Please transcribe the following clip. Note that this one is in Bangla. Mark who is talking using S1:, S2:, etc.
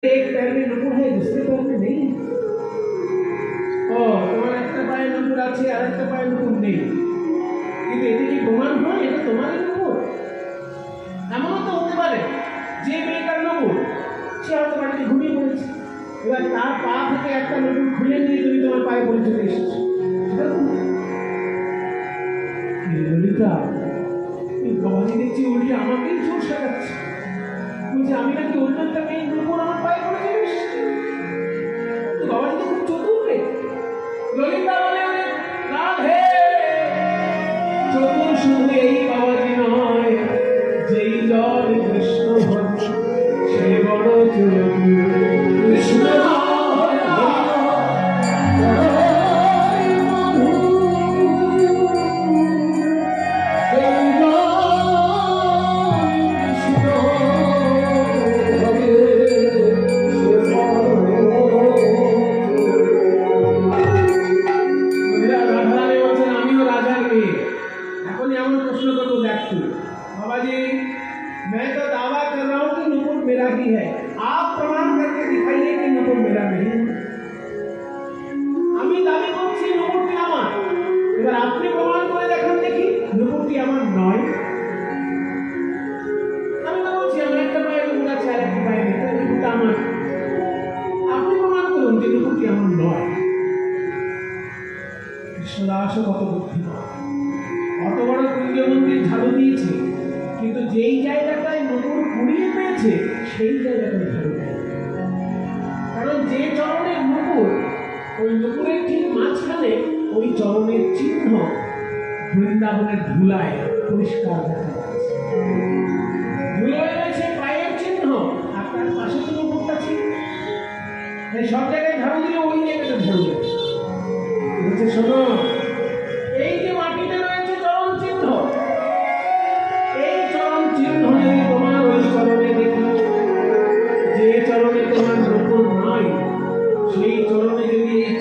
S1: एक पैर में नुपुर है, दूसरे पैर में नहीं। তোমার একটা পায়ে নুপুর আছে আর একটা পায়ে নুপুর নেই, কিন্তু এতে কি প্রমাণ হয় এটা তোমারই নুপুর? এমনও তো হতে পারে যে মেয়েটার নুপুর সে হয়তো বাড়িতে ঘুমিয়ে পড়েছে, এবার তার পা থেকে একটা নুপুর খুলে নিয়ে তুমি তোমার পায়ে পড়ে চলে এসেছো। ললিতা বাবাজি দেখছি উল্টে আমাকেই জোর সাজাচ্ছে, বলছে আমি নাকি অন্য একটা মেয়ের নুপুর আমার পায়ে পড়ে চলে এসেছি। বাবাজি তো খুব চতুর রে। ললিতা বলে রাধে, চতুর শুধু এই বাবাজি নয়, যেই জল কৃষ্ণ ভক্ত সে বড় চতুর। কৃষ্ণ मैं तो दावा कर रहा हूं कि नुपुर मेरा ही है, आप प्रमाण करके दिखाइए कि नुपुर मेरा नहीं है। আমি দাবি করছি নুপুরটি আমার, এবার আপনি প্রমাণ করে দেখান দেখি নুপুরটি আমার নয়। আমি তো বলছি আমার একটা পায়ে নুপুর আছে আর একটা পায়ে নেই, তাহলে নুপুরটা আমার। আপনি প্রমাণ করুন যে নুপুরটি আমার নয়। কৃষ্ণদাসও কত বুদ্ধিমান, অত বড় কুঞ্জ মন্দির ঝাড়ু দিয়েছে, কিন্তু যেই জায়গাটায় নুপুর কুড়িয়ে পেয়েছে সেই জায়গাটায় ঝাড়ু দেয়। কারণ যে চরণের নুপুর, ওই নুপুরের ঠিক মাঝখানে ওই চরণের চিহ্ন বৃন্দাবনের ধুলায় পরিষ্কার দেখা যাচ্ছে। ধুলোয় রয়েছে পায়ের চিহ্ন, আর তার পাশে তো নুপুরটা ছিল। সব জায়গায় ঝাড়ু দিলে ওই জায়গাটা ঝাড়ু দেয়। বলছে শোনো, এই যে মাটিতে রয়েছে চরণ চিহ্ন, এই চরণ চিহ্ন যদি তোমার ওই চরণে দেখি, যে চরণে তোমার নুপুর নাই সেই চরণে যদি এই